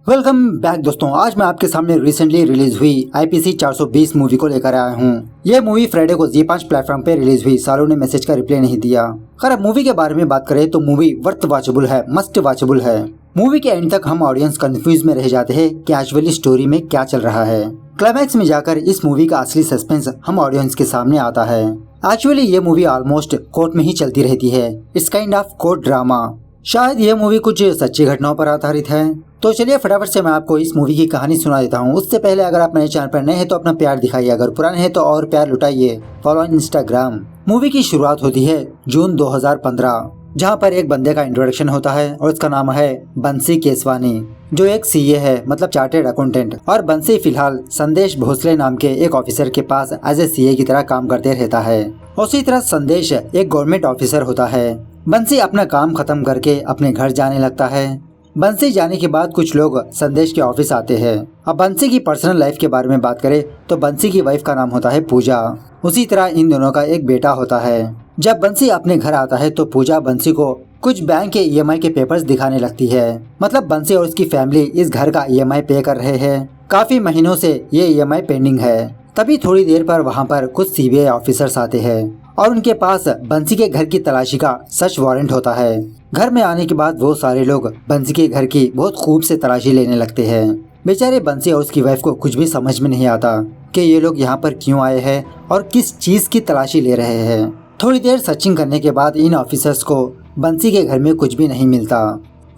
Welcome back दोस्तों। आज मैं आपके सामने रिसेंटली रिलीज हुई IPC 420 मूवी को लेकर आया हूँ। यह मूवी फ्राइडे को Z5 प्लेटफॉर्म पे रिलीज हुई। सालों ने मैसेज का रिप्लाई नहीं दिया। अगर मूवी के बारे में बात करें तो मूवी वर्थ वॉचेबल है, मस्ट वॉचेबल है। मूवी के एंड तक हम ऑडियंस कंफ्यूज में रह जाते हैं कि एक्चुअली स्टोरी में क्या चल रहा है। क्लाइमैक्स में जाकर इस मूवी का असली सस्पेंस हम ऑडियंस के सामने आता है। एक्चुअली ये मूवी ऑलमोस्ट कोर्ट में ही चलती रहती है। It's kind of court drama. शायद ये मूवी कुछ सच्ची घटनाओं पर आधारित है। तो चलिए फटाफट से मैं आपको इस मूवी की कहानी सुना देता हूँ। उससे पहले अगर आप मेरे चैनल पर नए हैं तो अपना प्यार दिखाइए, अगर पुराने हैं तो और प्यार लुटाइए। Follow Instagram. मूवी की शुरुआत होती है जून 2015, जहाँ पर एक बंदे का इंट्रोडक्शन होता है और उसका नाम है बंसी केसवानी, जो एक CA है, मतलब चार्टेड अकाउंटेंट। और बंसी फिलहाल संदेश भोसले नाम के एक ऑफिसर के पास एज ए CA की तरह काम करते रहता है। उसी तरह संदेश एक गवर्नमेंट ऑफिसर होता है। बंसी अपना काम खत्म करके अपने घर जाने लगता है। बंसी जाने के बाद कुछ लोग संदेश के ऑफिस आते हैं। अब बंसी की पर्सनल लाइफ के बारे में बात करें तो बंसी की वाइफ का नाम होता है पूजा। उसी तरह इन दोनों का एक बेटा होता है। जब बंसी अपने घर आता है तो पूजा बंसी को कुछ बैंक के EMI के पेपर्स दिखाने लगती है। मतलब बंसी और उसकी फैमिली इस घर का EMI पे कर रहे हैं। काफी महीनों से ये EMI पेंडिंग है। तभी थोड़ी देर पर वहाँ पर कुछ CBI ऑफिसर्स आते हैं और उनके पास बंसी के घर की तलाशी का सर्च वारंट होता है। घर में आने के बाद वो सारे लोग बंसी के घर की बहुत खूब से तलाशी लेने लगते हैं। बेचारे बंसी और उसकी वाइफ को कुछ भी समझ में नहीं आता कि ये लोग यहाँ पर क्यों आए हैं और किस चीज की तलाशी ले रहे हैं। थोड़ी देर सर्चिंग करने के बाद इन ऑफिसर्स को बंसी के घर में कुछ भी नहीं मिलता।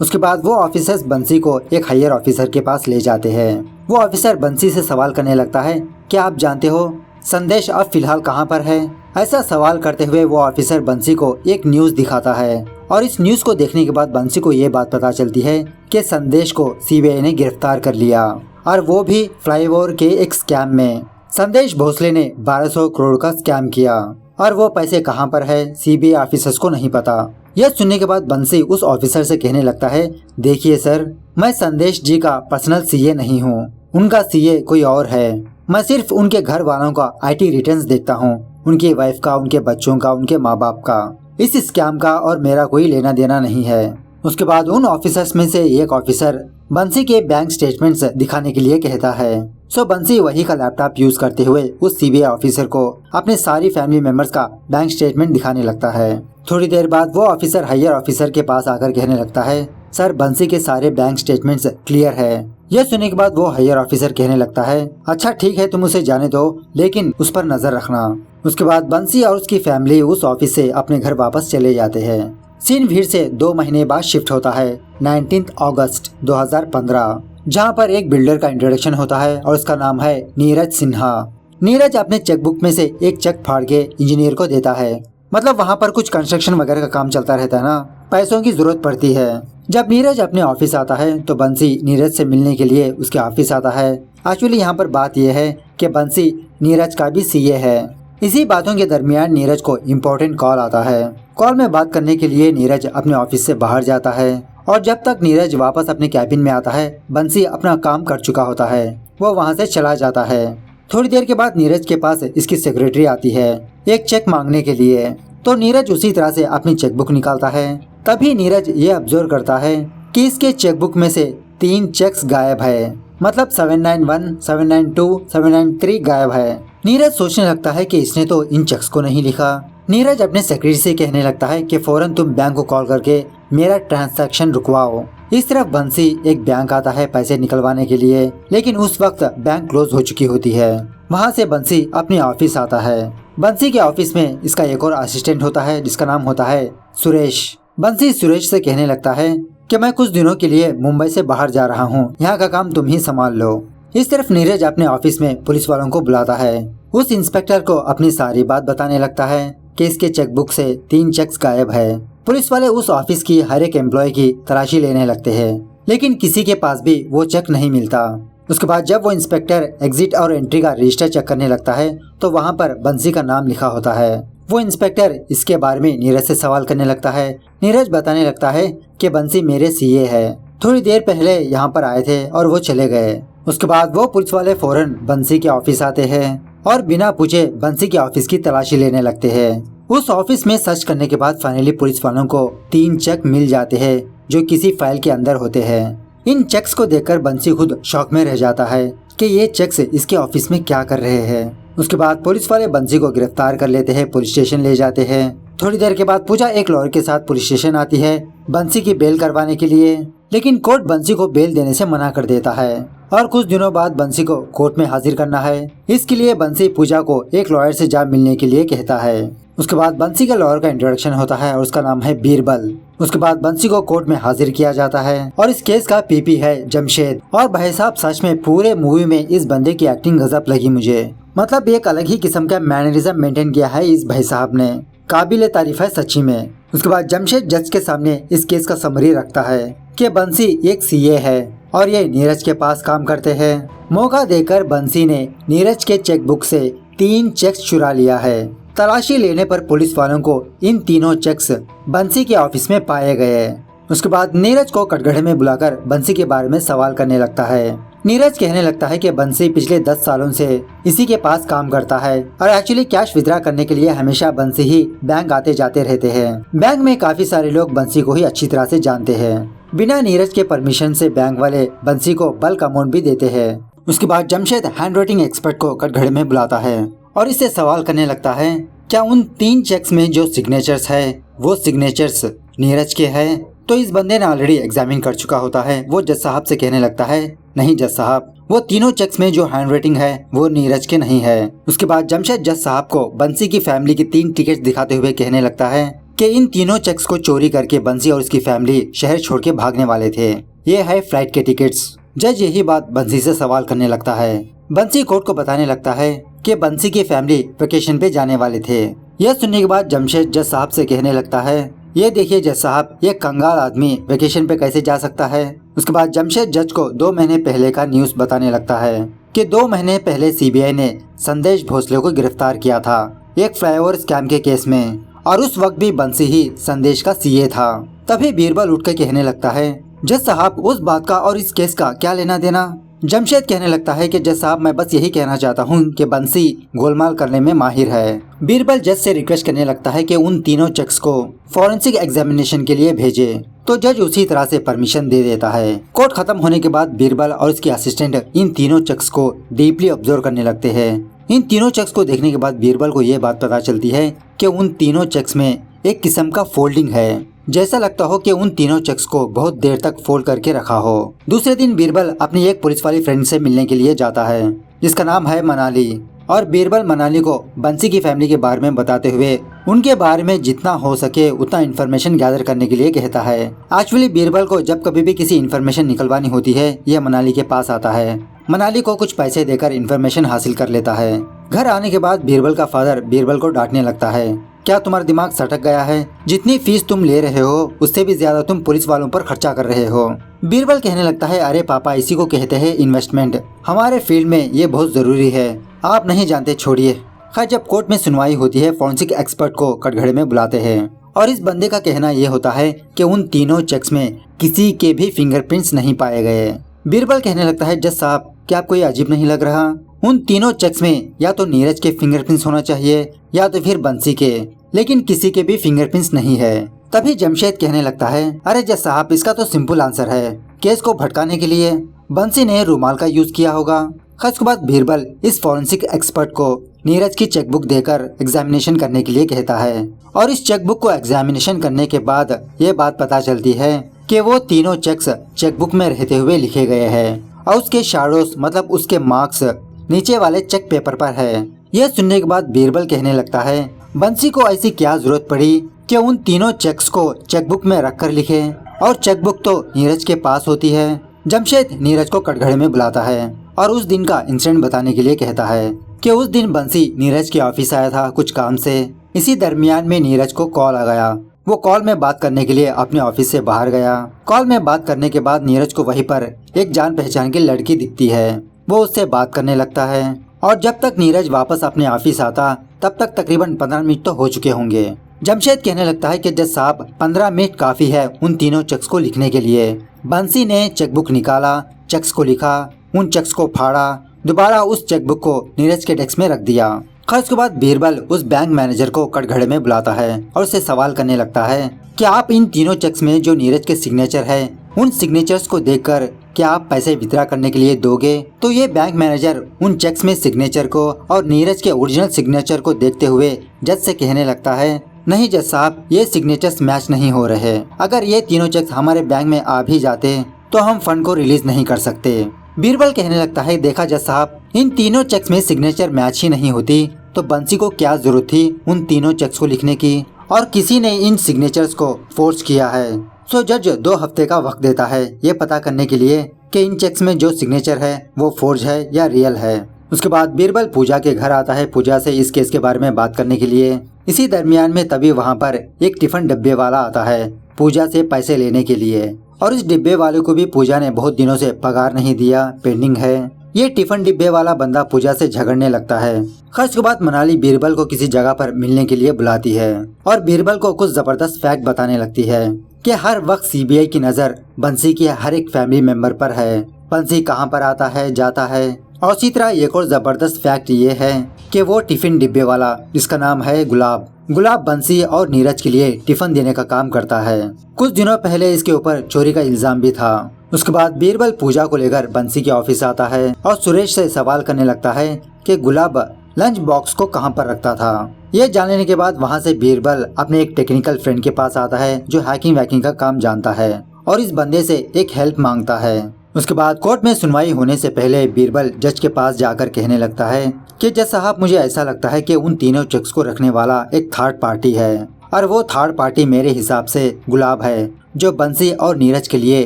उसके बाद वो ऑफिसर्स बंसी को एक हायर ऑफिसर के पास ले जाते हैं। वो ऑफिसर बंसी से सवाल करने लगता है, क्या आप जानते हो संदेश अब फिलहाल कहाँ पर है? ऐसा सवाल करते हुए वो ऑफिसर बंसी को एक न्यूज दिखाता है और इस न्यूज को देखने के बाद बंसी को ये बात पता चलती है कि संदेश को CBI ने गिरफ्तार कर लिया, और वो भी फ्लाईओवर के एक स्कैम में। संदेश भोसले ने 1200 करोड़ का स्कैम किया और वो पैसे कहाँ पर है CBI ऑफिसर्स को नहीं पता। यह सुनने के बाद बंसी उस ऑफिसर से कहने लगता है, देखिए सर, मैं संदेश जी का पर्सनल CA नहीं हूँ, उनका CA कोई और है। मैं सिर्फ उनके घर वालों का IT रिटर्न्स देखता हूँ, उनकी वाइफ का, उनके बच्चों का, उनके माँ बाप का। इस स्कैम का और मेरा कोई लेना देना नहीं है। उसके बाद उन ऑफिसर्स में से एक ऑफिसर बंसी के बैंक स्टेटमेंट्स दिखाने के लिए कहता है। सो बंसी वही का लैपटॉप यूज करते हुए उस CBI ऑफिसर को अपने सारी फैमिली मेंबर्स का बैंक स्टेटमेंट दिखाने लगता है। थोड़ी देर बाद वो ऑफिसर हायर ऑफिसर के पास आकर कहने लगता है, सर बंसी के सारे बैंक स्टेटमेंट्स क्लियर है। यह सुनने के बाद वो हायर ऑफिसर कहने लगता है, अच्छा ठीक है, तुम उसे जाने दो, लेकिन उस पर नजर रखना। उसके बाद बंसी और उसकी फैमिली उस ऑफिस से अपने घर वापस चले जाते हैं। सीन भीड़ से 2 महीने बाद शिफ्ट होता है 19 अगस्त 2015, जहाँ पर एक बिल्डर का इंट्रोडक्शन होता है और उसका नाम है नीरज सिन्हा। नीरज अपने चेकबुक में से एक चेक फाड़ के इंजीनियर को देता है। मतलब वहाँ पर कुछ कंस्ट्रक्शन वगैरह का काम चलता रहता है ना, पैसों की जरूरत पड़ती है। जब नीरज अपने ऑफिस आता है तो बंसी नीरज से मिलने के लिए उसके ऑफिस आता है। एक्चुअली यहाँ पर बात यह है कि बंसी नीरज का भी CA है। इसी बातों के दरमियान नीरज को इम्पोर्टेंट कॉल आता है। कॉल में बात करने के लिए नीरज अपने ऑफिस से बाहर जाता है और जब तक नीरज वापस अपने कैबिन में आता है बंसी अपना काम कर चुका होता है। वो वहाँ से चला जाता है। थोड़ी देर के बाद नीरज के पास इसकी सेक्रेटरी आती है एक चेक मांगने के लिए। तो नीरज उसी तरह से अपनी चेकबुक निकालता है। तभी नीरज ये ऑब्जर्व करता है कि इसके चेकबुक में से 3 चेक्स गायब है। मतलब 791, 792, 793 गायब है। नीरज सोचने लगता है कि इसने तो इन चेक्स को नहीं लिखा। नीरज अपने सेक्रेटरी से कहने लगता है कि फौरन तुम बैंक को कॉल करके मेरा ट्रांजैक्शन रुकवाओ। इस तरफ बंसी एक बैंक आता है पैसे निकलवाने के लिए, लेकिन उस वक्त बैंक क्लोज हो चुकी होती है। वहाँ से बंसी अपने ऑफिस आता है। बंसी के ऑफिस में इसका एक और असिस्टेंट होता है जिसका नाम होता है सुरेश। बंसी सुरेश से कहने लगता है कि मैं कुछ दिनों के लिए मुंबई से बाहर जा रहा हूँ, यहाँ का काम तुम ही संभाल लो। इस तरफ नीरज अपने ऑफिस में पुलिस वालों को बुलाता है। उस इंस्पेक्टर को अपनी सारी बात बताने लगता है कि इसके चेकबुक से 3 चेक्स गायब है। पुलिस वाले उस ऑफिस की हर एक एम्प्लॉय की तलाशी लेने लगते हैं, लेकिन किसी के पास भी वो चेक नहीं मिलता। उसके बाद जब वो इंस्पेक्टर एग्जिट और एंट्री का रजिस्टर चेक करने लगता है तो वहाँ पर बंसी का नाम लिखा होता है। वो इंस्पेक्टर इसके बारे में नीरज से सवाल करने लगता है। नीरज बताने लगता है कि बंसी मेरे CA है, थोड़ी देर पहले यहाँ पर आए थे और वो चले गए। उसके बाद वो पुलिस वाले फौरन बंसी के ऑफिस आते हैं और बिना पूछे बंसी के ऑफिस की तलाशी लेने लगते हैं। उस ऑफिस में सर्च करने के बाद फाइनली पुलिस वालों को 3 चेक मिल जाते हैं जो किसी फाइल के अंदर होते हैं। इन चेक्स को देखकर बंसी खुद शॉक में रह जाता है कि ये चेक्स इसके ऑफिस में क्या कर रहे हैं। उसके बाद पुलिस वाले बंसी को गिरफ्तार कर लेते हैं, पुलिस स्टेशन ले जाते हैं। थोड़ी देर के बाद पूजा एक लॉयर के साथ पुलिस स्टेशन आती है बंसी की बेल करवाने के लिए, लेकिन कोर्ट बंसी को बेल देने से मना कर देता है और कुछ दिनों बाद बंसी को कोर्ट में हाजिर करना है। इसके लिए बंसी पूजा को एक लॉयर से जा मिलने के लिए कहता है। उसके बाद बंसी का लॉयर का इंट्रोडक्शन होता है और उसका नाम है बीरबल। उसके बाद बंसी को कोर्ट में हाजिर किया जाता है और इस केस का पीपी है जमशेद। और भाई साहब सच में पूरे मूवी में इस बंदे की एक्टिंग गजब लगी मुझे। मतलब एक अलग ही किस्म का मैनरिज्म मेंटेन किया है इस भाई साहब ने, काबिल तारीफ है सच्ची में। उसके बाद जमशेद जज के सामने इस केस का समरी रखता है कि बंसी एक सीए है और ये नीरज के पास काम करते हैं। मौका देकर बंसी ने नीरज के चेकबुक से 3 चेक्स चुरा लिया है। तलाशी लेने पर पुलिस वालों को इन तीनों चेक्स बंसी के ऑफिस में पाए गए। उसके बाद नीरज को कटघरे में बुलाकर बंसी के बारे में सवाल करने लगता है। नीरज कहने लगता है कि बंसी पिछले 10 सालों से इसी के पास काम करता है और एक्चुअली कैश विड्रॉ करने के लिए हमेशा बंसी ही बैंक आते जाते रहते हैं। बैंक में काफी सारे लोग बंसी को ही अच्छी तरह से जानते हैं। बिना नीरज के परमिशन से बैंक वाले बंसी को बल्क अमाउंट भी देते हैं। उसके बाद जमशेद हैंड राइटिंग एक्सपर्ट को कटघरे में बुलाता है और इससे सवाल करने लगता है क्या उन 3 चेक्स में जो सिग्नेचर्स है वो सिग्नेचर्स नीरज के हैं। तो इस बंदे ने ऑलरेडी एग्जामिन कर चुका होता है। वो जज साहब से कहने लगता है नहीं जज साहब, वो तीनों चेक्स में जो हैंड राइटिंग है वो नीरज के नहीं है। उसके बाद जमशेद जज साहब को बंसी की फैमिली की 3 टिकट दिखाते हुए कहने लगता है कि इन तीनों चेक्स को चोरी करके बंसी और उसकी फैमिली शहर छोड़ के भागने वाले थे। ये है फ्लाइट के टिकट्स। जज यही बात बंसी से सवाल करने लगता है। बंसी कोर्ट को बताने लगता है कि बंसी की फैमिली वेकेशन पे जाने वाले थे। यह सुनने के बाद जमशेद जज साहब से कहने लगता है ये देखिए जज साहब, ये कंगाल आदमी वेकेशन पे कैसे जा सकता है। उसके बाद जमशेद जज को 2 महीने पहले का न्यूज़ बताने लगता है कि 2 महीने पहले सीबीआई ने संदेश भोसले को गिरफ्तार किया था एक फ्लाईओवर स्कैम के केस में और उस वक्त भी बंसी ही संदेश का सीए था। तभी बीरबल उठ कर कहने लगता है जज साहब, उस बात का और इस केस का क्या लेना देना। जमशेद कहने लगता है कि जज साहब, मैं बस यही कहना चाहता हूँ कि बंसी गोलमाल करने में माहिर है। बीरबल जज से रिक्वेस्ट करने लगता है कि उन तीनों चेक्स को फॉरेंसिक एग्जामिनेशन के लिए भेजे। तो जज उसी तरह से परमिशन दे देता है। कोर्ट खत्म होने के बाद बीरबल और उसके असिस्टेंट इन तीनों चेक्स को डीपली ऑब्जर्व करने लगते हैं। इन तीनों चेक्स को देखने के बाद बीरबल को ये बात पता चलती है कि उन तीनों चेक्स में एक किस्म का फोल्डिंग है। जैसा लगता हो कि उन तीनों चेक्स को बहुत देर तक फोल्ड करके रखा हो। दूसरे दिन बीरबल अपनी एक पुलिस वाली फ्रेंड से मिलने के लिए जाता है जिसका नाम है मनाली, और बीरबल मनाली को बंसी की फैमिली के बारे में बताते हुए उनके बारे में जितना हो सके उतना इन्फॉर्मेशन गैदर करने के लिए कहता है। एक्चुअली बीरबल को जब कभी भी किसी इन्फॉर्मेशन निकलवानी होती है यह मनाली के पास आता है। मनाली को कुछ पैसे देकर इन्फॉर्मेशन हासिल कर लेता है। घर आने के बाद बीरबल का फादर बीरबल को डांटने लगता है, क्या तुम्हारा दिमाग सटक गया है? जितनी फीस तुम ले रहे हो उससे भी ज्यादा तुम पुलिस वालों पर खर्चा कर रहे हो। बीरबल कहने लगता है, अरे पापा, इसी को कहते हैं इन्वेस्टमेंट। हमारे फील्ड में ये बहुत जरूरी है, आप नहीं जानते, छोड़िए। खैर, जब कोर्ट में सुनवाई होती है फॉरेंसिक एक्सपर्ट को कटघरे में बुलाते हैं और इस बंदे का कहना ये होता है कि उन तीनों चेक्स में किसी के भी फिंगरप्रिंट्स नहीं पाए गए। बीरबल कहने लगता है, जज साहब, क्या आपको ये अजीब नहीं लग रहा? उन तीनों चेक्स में या तो नीरज के फिंगरप्रिंट्स होना चाहिए या तो फिर बंसी के, लेकिन किसी के भी फिंगरप्रिंट्स नहीं है। तभी जमशेद कहने लगता है, अरे जज साहब, इसका तो सिंपल आंसर है, केस को भटकाने के लिए बंसी ने रुमाल का यूज किया होगा। खास के बाद बीरबल इस फॉरेंसिक एक्सपर्ट को नीरज की चेकबुक देकर एग्जामिनेशन करने के लिए कहता है और इस चेकबुक को एग्जामिनेशन करने के बाद ये बात पता चलती है कि वो तीनों चेक्स चेकबुक में रहते हुए लिखे गए हैं और उसके शाडोस मतलब उसके मार्क्स नीचे वाले चेक पेपर पर है। यह सुनने के बाद बीरबल कहने लगता है, बंसी को ऐसी क्या जरूरत पड़ी कि उन तीनों चेक्स को चेकबुक में रख कर लिखे, और चेकबुक तो नीरज के पास होती है। जमशेद नीरज को कटघरे में बुलाता है और उस दिन का इंसिडेंट बताने के लिए कहता है कि उस दिन बंसी नीरज के ऑफिस आया था कुछ काम से। इसी दरमियान में नीरज को कॉल आ गया। वो कॉल में बात करने के लिए अपने ऑफिस से बाहर गया। कॉल में बात करने के बाद नीरज को वहीं पर एक जान पहचान की लड़की दिखती है। वो उससे बात करने लगता है और जब तक नीरज वापस अपने ऑफिस आता तब तक तकरीबन 15 मिनट तो हो चुके होंगे। जमशेद कहने लगता है कि जज साहब, 15 मिनट काफी है उन तीनों चेक्स को लिखने के लिए। बंसी ने चेकबुक निकाला, चेक्स को लिखा, उन चेक्स को फाड़ा, दोबारा उस चेकबुक को नीरज के डेस्क में रख दिया। खैर, उसके बाद बीरबल उस बैंक मैनेजर को कटघरे में बुलाता है और उससे सवाल करने लगता है कि आप इन तीनों चेक्स में जो नीरज के सिग्नेचर है उन सिग्नेचर्स को देखकर क्या आप पैसे विड्रॉ करने के लिए दोगे? तो ये बैंक मैनेजर उन चेक्स में सिग्नेचर को और नीरज के ओरिजिनल सिग्नेचर को देखते हुए जज से कहने लगता है, नहीं जज साहब, ये सिग्नेचर्स मैच नहीं हो रहे। अगर ये तीनों चेक्स हमारे बैंक में आ भी जाते तो हम फंड को रिलीज नहीं कर सकते। बीरबल कहने लगता है, देखा जज साहब, इन तीनों चेक्स में सिग्नेचर मैच ही नहीं होती तो बंसी को क्या जरूरत थी उन तीनों चेक्स को लिखने की, और किसी ने इन सिग्नेचर्स को फोर्स किया है। सो जज 2 हफ्ते का वक्त देता है ये पता करने के लिए कि इन चेक्स में जो सिग्नेचर है वो फोर्ज है या रियल है। उसके बाद बीरबल पूजा के घर आता है पूजा से इस केस के बारे में बात करने के लिए। इसी दरमियान में तभी वहाँ पर एक टिफिन डिब्बे वाला आता है पूजा से पैसे लेने के लिए, और इस डिब्बे वाले को भी पूजा ने बहुत दिनों से पगार नहीं दिया, पेंडिंग है। ये टिफिन डिब्बे वाला बंदा पूजा से झगड़ने लगता है। खर्च के बाद मनाली बीरबल को किसी जगह पर मिलने के लिए बुलाती है और बीरबल को कुछ जबरदस्त फैक्ट बताने लगती है कि हर वक्त सीबीआई की नजर बंसी के हर एक फैमिली मेंबर पर है। बंसी कहाँ पर आता है जाता है, और इसी तरह एक और जबरदस्त फैक्ट ये है कि वो टिफिन डिब्बे वाला जिसका नाम है गुलाब बंसी और नीरज के लिए टिफिन देने का काम करता है। कुछ दिनों पहले इसके ऊपर चोरी का इल्जाम भी था। उसके बाद बीरबल पूजा को लेकर बंसी के ऑफिस आता है और सुरेश से सवाल करने लगता है कि गुलाब लंच बॉक्स को कहां पर रखता था। ये जानने के बाद वहां से बीरबल अपने एक टेक्निकल फ्रेंड के पास आता है जो हैकिंग वैकिंग का काम जानता है और इस बंदे से एक हेल्प मांगता है। उसके बाद कोर्ट में सुनवाई होने से पहले बीरबल जज के पास जाकर कहने लगता है कि जज साहब, मुझे ऐसा लगता है कि उन तीनों चेक्स को रखने वाला एक थर्ड पार्टी है और वो थर्ड पार्टी मेरे हिसाब से गुलाब है जो बंसी और नीरज के लिए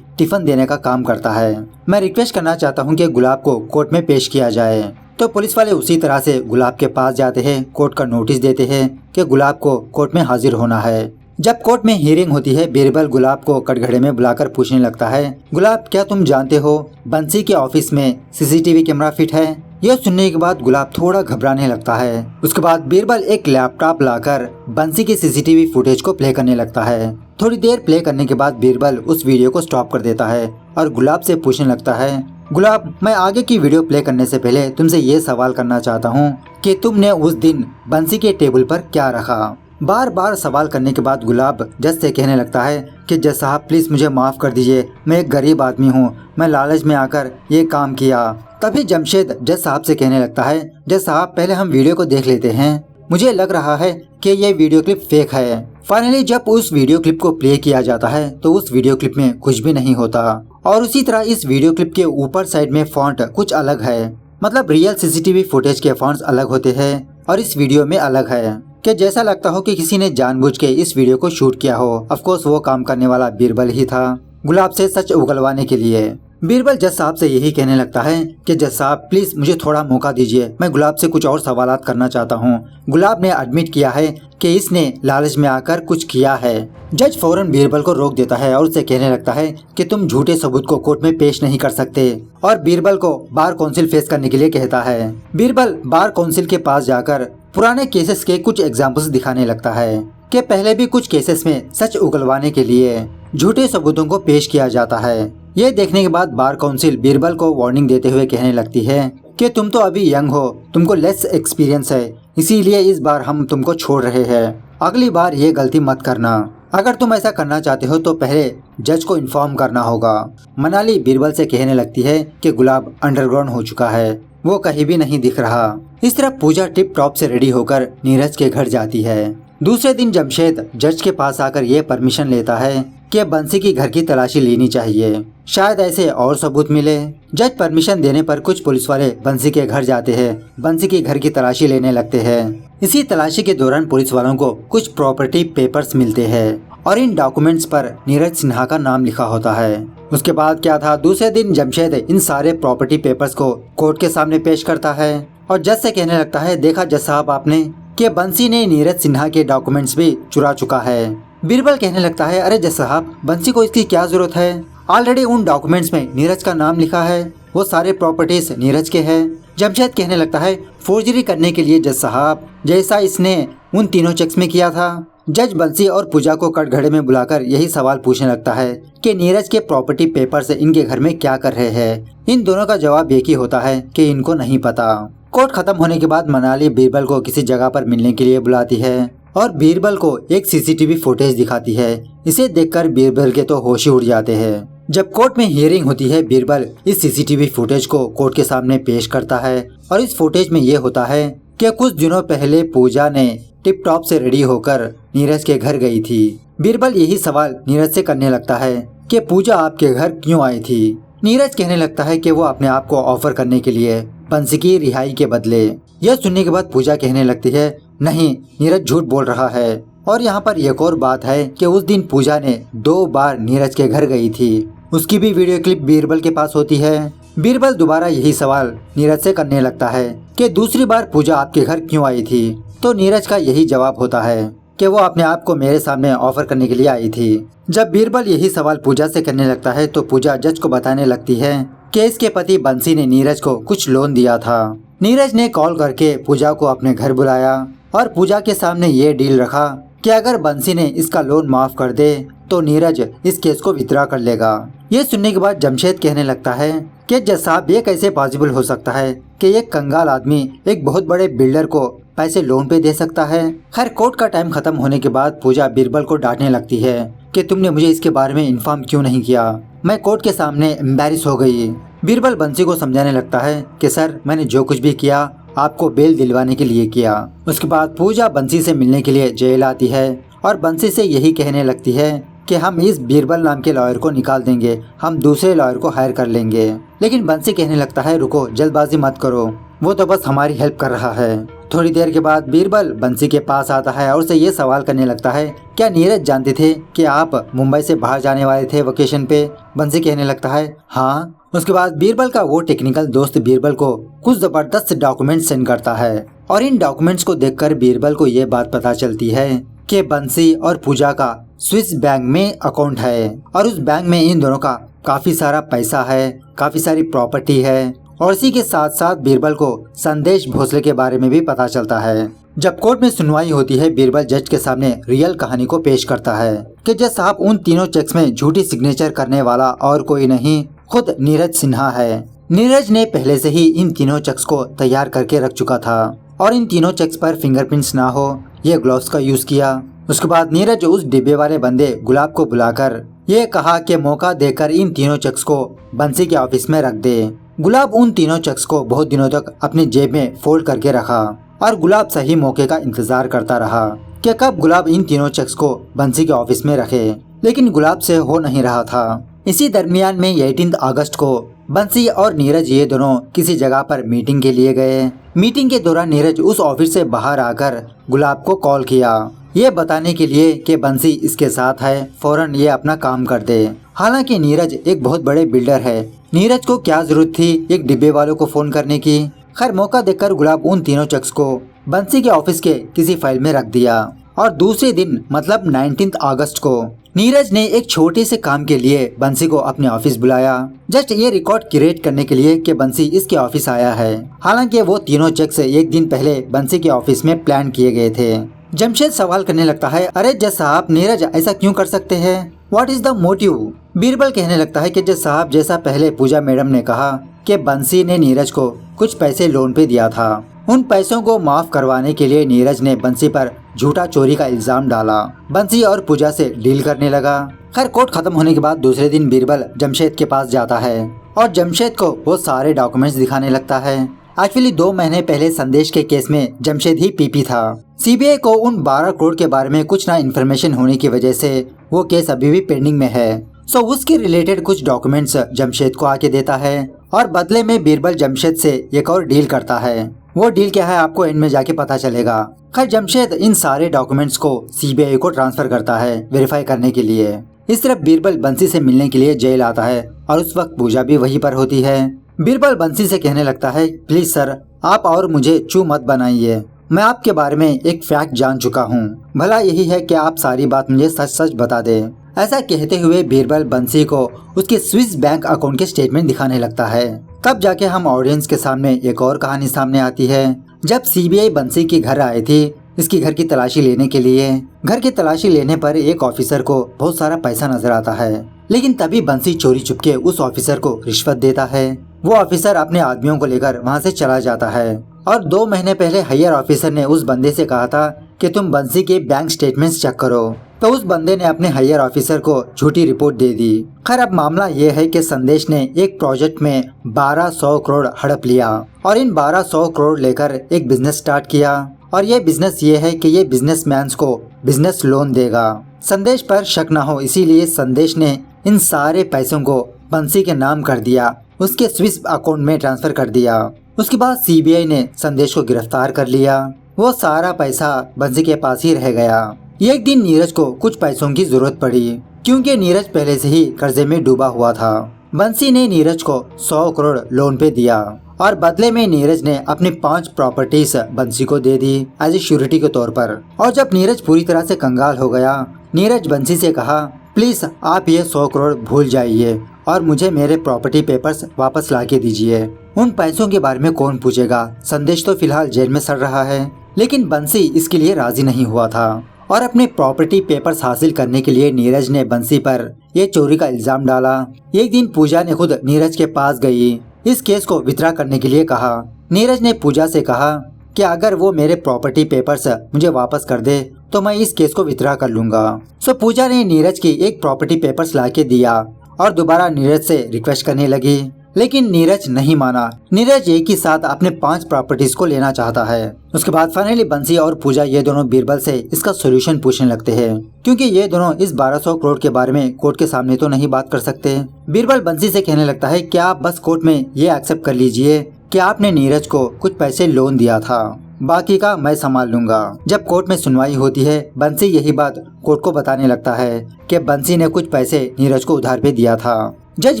टिफिन देने का काम करता है। मैं रिक्वेस्ट करना चाहता हूँ कि गुलाब को कोर्ट में पेश किया जाए। तो पुलिस वाले उसी तरह से गुलाब के पास जाते हैं, कोर्ट का नोटिस देते हैं कि गुलाब को कोर्ट में हाजिर होना है। जब कोर्ट में हियरिंग होती है बीरबल गुलाब को कटघरे में बुलाकर पूछने लगता है, गुलाब क्या तुम जानते हो बंसी के ऑफिस में सीसीटीवी कैमरा फिट है? यह सुनने के बाद गुलाब थोड़ा घबराने लगता है। उसके बाद बीरबल एक लैपटॉप लाकर बंसी की सीसीटीवी फुटेज को प्ले करने लगता है। थोड़ी देर प्ले करने के बाद बीरबल उस वीडियो को स्टॉप कर देता है और गुलाब से पूछने लगता है, गुलाब, मैं आगे की वीडियो प्ले करने से पहले तुमसे ये सवाल करना चाहता हूँ कि तुमने उस दिन बंसी के टेबल पर क्या रखा? बार बार सवाल करने के बाद गुलाब जज से कहने लगता है कि जज साहब, प्लीज मुझे माफ कर दीजिए, मैं एक गरीब आदमी हूँ, मैं लालच में आकर ये काम किया। तभी जमशेद जज साहब से कहने लगता है, जज साहब, पहले हम वीडियो को देख लेते हैं, मुझे लग रहा है कि ये वीडियो क्लिप फेक है। फाइनली जब उस वीडियो क्लिप को प्ले किया जाता है तो उस वीडियो क्लिप में कुछ भी नहीं होता, और उसी तरह इस वीडियो क्लिप के ऊपर साइड में फॉन्ट कुछ अलग है। मतलब रियल सीसीटीवी फुटेज के फॉन्ट्स अलग होते हैं और इस वीडियो में अलग है कि जैसा लगता हो कि किसी ने जानबूझ के इस वीडियो को शूट किया हो। ऑफ कोर्स वो काम करने वाला बीरबल ही था, गुलाब से सच उगलवाने के लिए। बीरबल जज साहब से यही कहने लगता है कि जज साहब, प्लीज मुझे थोड़ा मौका दीजिए, मैं गुलाब से कुछ और सवालात करना चाहता हूँ। गुलाब ने एडमिट किया है कि इसने लालच में आकर कुछ किया है। जज फौरन बीरबल को रोक देता है और उससे कहने लगता है कि तुम झूठे सबूत को कोर्ट में पेश नहीं कर सकते, और बीरबल को बार काउंसिल फेस करने के लिए कहता है। बीरबल बार काउंसिल के पास जाकर पुराने केसेस के कुछ एग्जाम्पल्स दिखाने लगता है कि पहले भी कुछ केसेस में सच उगलवाने के लिए झूठे सबूतों को पेश किया जाता है। ये देखने के बाद बार काउंसिल बीरबल को वार्निंग देते हुए कहने लगती है कि तुम तो अभी यंग हो, तुमको लेस एक्सपीरियंस है, इसीलिए इस बार हम तुमको छोड़ रहे हैं, अगली बार ये गलती मत करना। अगर तुम ऐसा करना चाहते हो तो पहले जज को इन्फॉर्म करना होगा। मनाली बीरबल से कहने लगती है कि गुलाब अंडरग्राउंड हो चुका है, वो कहीं भी नहीं दिख रहा। इस तरह पूजा टिप टॉप से रेडी होकर नीरज के घर जाती है। दूसरे दिन जमशेद जज के पास आकर ये परमिशन लेता है कि बंसी की घर की तलाशी लेनी चाहिए, शायद ऐसे और सबूत मिले। जज परमिशन देने पर कुछ पुलिस वाले बंसी के घर जाते हैं, बंसी की घर की तलाशी लेने लगते हैं। इसी तलाशी के दौरान पुलिस वालों को कुछ प्रॉपर्टी पेपर्स मिलते हैं और इन डॉक्यूमेंट्स पर नीरज सिन्हा का नाम लिखा होता है। उसके बाद क्या था, दूसरे दिन जमशेद इन सारे प्रॉपर्टी पेपर्स को कोर्ट के सामने पेश करता है और जज से कहने लगता है, देखा जज साहब आपने कि बंसी ने नीरज सिन्हा के डॉक्यूमेंट्स भी चुरा चुका है। बीरबल कहने लगता है, अरे जज साहब, बंसी को इसकी क्या जरूरत है, ऑलरेडी उन डॉक्यूमेंट्स में नीरज का नाम लिखा है, वो सारे प्रॉपर्टीज नीरज के हैं। जमशेद कहने लगता है, फोर्जरी करने के लिए जज साहब, जैसा इसने उन तीनों चेक्स में किया था। जज बंसी और पूजा को कटघरे में बुलाकर यही सवाल पूछने लगता है कि नीरज के प्रॉपर्टी पेपर्स इनके घर में क्या कर रहे हैं। इन दोनों का जवाब एक ही होता है कि इनको नहीं पता। कोर्ट खत्म होने के बाद मनाली बीरबल को किसी जगह पर मिलने के लिए बुलाती है और बीरबल को एक सीसीटीवी फुटेज दिखाती है। इसे देखकर बीरबल के तो होश ही उड़ जाते हैं। जब कोर्ट में हियरिंग होती है, बीरबल इस सीसीटीवी फुटेज को कोर्ट के सामने पेश करता है और इस फुटेज में ये होता है कि कुछ दिनों पहले पूजा ने टिप टॉप से रेडी होकर नीरज के घर गई थी। बीरबल यही सवाल नीरज से करने लगता है कि पूजा आपके घर क्यों आई थी। नीरज कहने लगता है कि वो अपने आप को ऑफर करने के लिए बंसी की रिहाई के बदले। यह सुनने के बाद पूजा कहने लगती है, नहीं, नीरज झूठ बोल रहा है। और यहाँ पर एक और बात है कि उस दिन पूजा ने 2 बार नीरज के घर गई थी। उसकी भी वीडियो क्लिप बीरबल के पास होती है। बीरबल दोबारा यही सवाल नीरज से करने लगता है कि दूसरी बार पूजा आपके घर क्यों आई थी। तो नीरज का यही जवाब होता है कि वो अपने आप को मेरे सामने ऑफर करने के लिए आई थी। जब बीरबल यही सवाल पूजा से करने लगता है तो पूजा जज को बताने लगती है कि इसके पति बंसी ने नीरज को कुछ लोन दिया था। नीरज ने कॉल करके पूजा को अपने घर बुलाया और पूजा के सामने ये डील रखा कि अगर बंसी ने इसका लोन माफ कर दे तो नीरज इस केस को विथड्रॉ कर लेगा। ये सुनने के बाद जमशेद कहने लगता है कि जज साहब, ये कैसे पॉसिबल हो सकता है कि एक कंगाल आदमी एक बहुत बड़े बिल्डर को पैसे लोन पे दे सकता है। खैर, कोर्ट का टाइम खत्म होने के बाद पूजा बीरबल को डांटने लगती है कि तुमने मुझे इसके बारे में इन्फॉर्म क्यों नहीं किया। मैं कोर्ट के सामने एम्बैरेस हो गई। बीरबल बंसी को समझाने लगता है कि सर, मैंने जो कुछ भी किया आपको बेल दिलवाने के लिए किया। उसके बाद पूजा बंसी से मिलने के लिए जेल आती है और बंसी से यही कहने लगती है कि हम इस बीरबल नाम के लॉयर को निकाल देंगे, हम दूसरे लॉयर को हायर कर लेंगे। लेकिन बंसी कहने लगता है, रुको, जल्दबाजी मत करो, वो तो बस हमारी हेल्प कर रहा है। थोड़ी देर के बाद बीरबल बंसी के पास आता है और उसे ये सवाल करने लगता है, क्या नीरज जानते थे कि आप मुंबई से बाहर जाने वाले थे वेकेशन पे। बंसी कहने लगता है, हाँ। उसके बाद बीरबल का वो टेक्निकल दोस्त बीरबल को कुछ जबरदस्त डॉक्यूमेंट सेंड करता है और इन डॉक्यूमेंट्स को देखकर बीरबल को ये बात पता चलती है कि बंसी और पूजा का स्विस बैंक में अकाउंट है और उस बैंक में इन दोनों का काफी सारा पैसा है, काफी सारी प्रॉपर्टी है। और इसी के साथ साथ बीरबल को संदेश भोसले के बारे में भी पता चलता है। जब कोर्ट में सुनवाई होती है, बीरबल जज के सामने रियल कहानी को पेश करता है कि जज साहब, उन तीनों चेक्स में झूठी सिग्नेचर करने वाला और कोई नहीं, खुद नीरज सिन्हा है। नीरज ने पहले से ही इन तीनों चेक्स को तैयार करके रख चुका था और इन तीनों चेक्स पर फिंगरप्रिंट्स ना हो, ये ग्लव्स का यूज किया। उसके बाद नीरज उस डिब्बे वाले बंदे गुलाब को बुलाकर ये कहा कि मौका देकर इन तीनों चेक्स को बंसी के ऑफिस में रख दे। गुलाब उन तीनों चेक्स को बहुत दिनों तक अपनी जेब में फोल्ड करके रखा और गुलाब सही मौके का इंतजार करता रहा कि कब गुलाब इन तीनों चेक्स को बंसी के ऑफिस में रखे, लेकिन गुलाब से हो नहीं रहा था। इसी दरमियान में 18 अगस्त को बंसी और नीरज ये दोनों किसी जगह पर मीटिंग के लिए गए। मीटिंग के दौरान नीरज उस ऑफिस से बाहर आकर गुलाब को कॉल किया, ये बताने के लिए कि बंसी इसके साथ है, फौरन ये अपना काम कर दे। हालांकि नीरज एक बहुत बड़े बिल्डर है, नीरज को क्या जरूरत थी एक डिब्बे वालों को फोन करने की। खैर, मौका देखकर गुलाब उन तीनों चेक्स को बंसी के ऑफिस के किसी फाइल में रख दिया और दूसरे दिन मतलब 19 अगस्त को नीरज ने एक छोटे से काम के लिए बंसी को अपने ऑफिस बुलाया, जस्ट ये रिकॉर्ड क्रिएट करने के लिए कि बंसी इसके ऑफिस आया है। हालांकि वो तीनों चेक्स एक दिन पहले बंसी के ऑफिस में प्लान किए गए थे। जमशेद सवाल करने लगता है, अरे जज साहब, नीरज ऐसा क्यों कर सकते हैं, what is the motive. Birbal कहने लगता है कि जज साहब, जैसा पहले पूजा मैडम ने कहा कि बंसी ने नीरज को कुछ पैसे लोन पे दिया था, उन पैसों को माफ करवाने के लिए नीरज ने बंसी पर झूठा चोरी का इल्जाम डाला। बंसी और पूजा से डील करने लगा। खैर, कोर्ट खत्म होने के बाद दूसरे दिन बीरबल जमशेद के पास जाता है और जमशेद को वो सारे डॉक्यूमेंट्स दिखाने लगता है। एक्चुअली 2 महीने पहले संदेश के केस में जमशेद ही पीपी था। सीबीआई को उन 12 करोड़ के बारे में कुछ ना इन्फॉर्मेशन होने की वजह से वो केस अभी भी पेंडिंग में है। सो उसके रिलेटेड कुछ डॉक्यूमेंट्स जमशेद को आके देता है और बदले में बीरबल जमशेद से एक और डील करता है। वो डील क्या है आपको एंड में जाके पता चलेगा। खैर, जमशेद इन सारे डॉक्यूमेंट्स को सीबीआई को ट्रांसफर करता है वेरीफाई करने के लिए। इस तरफ बीरबल बंसी से मिलने के लिए जेल आता है और उस वक्त पूजा भी वहीं पर होती है। बीरबल बंसी से कहने लगता है, प्लीज सर, आप और मुझे चू मत बनाइए, मैं आपके बारे में एक फैक्ट जान चुका हूँ, भला यही है कि आप सारी बात मुझे सच सच बता दें। ऐसा कहते हुए बीरबल बंसी को उसके स्विस बैंक अकाउंट के स्टेटमेंट दिखाने लगता है। तब जाके हम ऑडियंस के सामने एक और कहानी सामने आती है। जब सीबीआई बंसी के घर आई थी इसकी घर की तलाशी लेने के लिए, घर की तलाशी लेने पर एक ऑफिसर को बहुत सारा पैसा नजर आता है, लेकिन तभी बंसी चोरी चुपके उस ऑफिसर को रिश्वत देता है। वो ऑफिसर अपने आदमियों को लेकर वहाँ से चला जाता है और 2 महीने पहले हायर ऑफिसर ने उस बंदे से कहा था कि तुम बंसी के बैंक स्टेटमेंट्स चेक करो। तो उस बंदे ने अपने हायर ऑफिसर को झूठी रिपोर्ट दे दी। खैर अब मामला ये है कि संदेश ने एक प्रोजेक्ट में 1200 करोड़ हड़प लिया और इन 1200 करोड़ लेकर एक बिजनेस स्टार्ट किया और ये बिजनेस ये है कि ये बिजनेसमैन को बिजनेस लोन देगा। संदेश पर शक न हो इसीलिए संदेश ने इन सारे पैसों को बंसी के नाम कर दिया, उसके स्विस अकाउंट में ट्रांसफर कर दिया। उसके बाद सीबीआई ने संदेश को गिरफ्तार कर लिया। वो सारा पैसा बंसी के पास ही रह गया। एक दिन नीरज को कुछ पैसों की जरूरत पड़ी क्योंकि नीरज पहले से ही कर्जे में डूबा हुआ था। बंसी ने नीरज को 100 करोड़ लोन पे दिया और बदले में नीरज ने अपनी 5 प्रॉपर्टीज बंसी को दे दी एज ए श्योरिटी के तौर पर। और जब नीरज पूरी तरह से कंगाल हो गया, नीरज बंसी से कहा, प्लीज आप ये 100 करोड़ भूल जाइए और मुझे मेरे प्रॉपर्टी पेपर्स वापस ला के दीजिए। उन पैसों के बारे में कौन पूछेगा, संदेश तो फिलहाल जेल में सड़ रहा है। लेकिन बंसी इसके लिए राजी नहीं हुआ था और अपने प्रॉपर्टी पेपर्स हासिल करने के लिए नीरज ने बंसी पर ये चोरी का इल्जाम डाला। एक दिन पूजा ने खुद नीरज के पास गई, इस केस को विथड्रॉ करने के लिए कहा। नीरज ने पूजा से कहा कि अगर वो मेरे प्रॉपर्टी पेपर्स मुझे वापस कर दे तो मैं इस केस को विथड्रॉ कर लूंगा। सो पूजा ने नीरज की एक प्रॉपर्टी पेपर्स ला के दिया और दोबारा नीरज से रिक्वेस्ट करने लगी, लेकिन नीरज नहीं माना। नीरज एक ही साथ अपने 5 प्रॉपर्टीज को लेना चाहता है। उसके बाद फाइनली बंसी और पूजा ये दोनों बीरबल से इसका सॉल्यूशन पूछने लगते हैं क्योंकि ये दोनों इस 1200 करोड़ के बारे में कोर्ट के सामने तो नहीं बात कर सकते। बीरबल बंसी से कहने लगता है कि आप बस कोर्ट में ये एक्सेप्ट कर लीजिए कि आपने नीरज को कुछ पैसे लोन दिया था, बाकी का मैं संभाल लूंगा। जब कोर्ट में सुनवाई होती है, बंसी यही बात कोर्ट को बताने लगता है कि बंसी ने कुछ पैसे नीरज को उधार पे दिया था। जज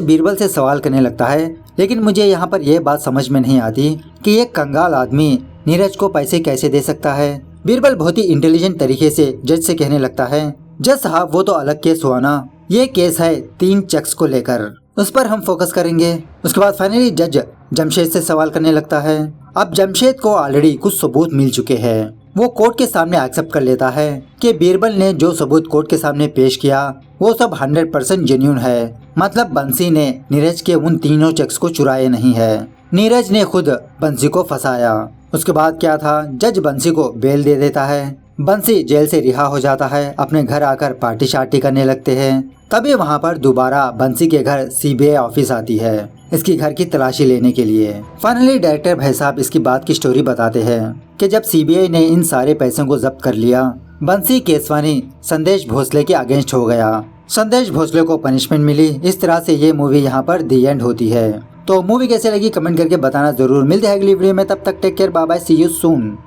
बीरबल से सवाल करने लगता है, लेकिन मुझे यहाँ पर यह बात समझ में नहीं आती कि एक कंगाल आदमी नीरज को पैसे कैसे दे सकता है। बीरबल बहुत ही इंटेलिजेंट तरीके से जज से कहने लगता है, जज साहब वो तो अलग केस हुआ ना, ये केस है 3 चेक्स को लेकर, उस पर हम फोकस करेंगे। उसके बाद फाइनली जज जमशेद से सवाल करने लगता है। अब जमशेद को ऑलरेडी कुछ सबूत मिल चुके हैं। वो कोर्ट के सामने एक्सेप्ट कर लेता है कि बीरबल ने जो सबूत कोर्ट के सामने पेश किया वो सब 100% जेन्युइन है। मतलब बंसी ने नीरज के उन तीनों चेक्स को चुराए नहीं है, नीरज ने खुद बंसी को फंसाया। उसके बाद क्या था, जज बंसी को बेल दे देता है। बंसी जेल से रिहा हो जाता है, अपने घर आकर पार्टी शार्टी करने लगते हैं। तभी वहाँ पर दोबारा बंसी के घर सीबीआई ऑफिस आती है इसकी घर की तलाशी लेने के लिए। फाइनली डायरेक्टर भाई साहब इसकी बात की स्टोरी बताते हैं कि जब सीबीआई ने इन सारे पैसों को जब्त कर लिया, बंसी केसवानी संदेश भोसले के अगेंस्ट हो गया। संदेश भोसले को पनिशमेंट मिली। इस तरह से ये मूवी यहाँ पर दी एंड होती है। तो मूवी कैसे लगी कमेंट करके बताना जरूर। मिलते हैं अगली वीडियो में, तब तक take care, bye bye, see you soon.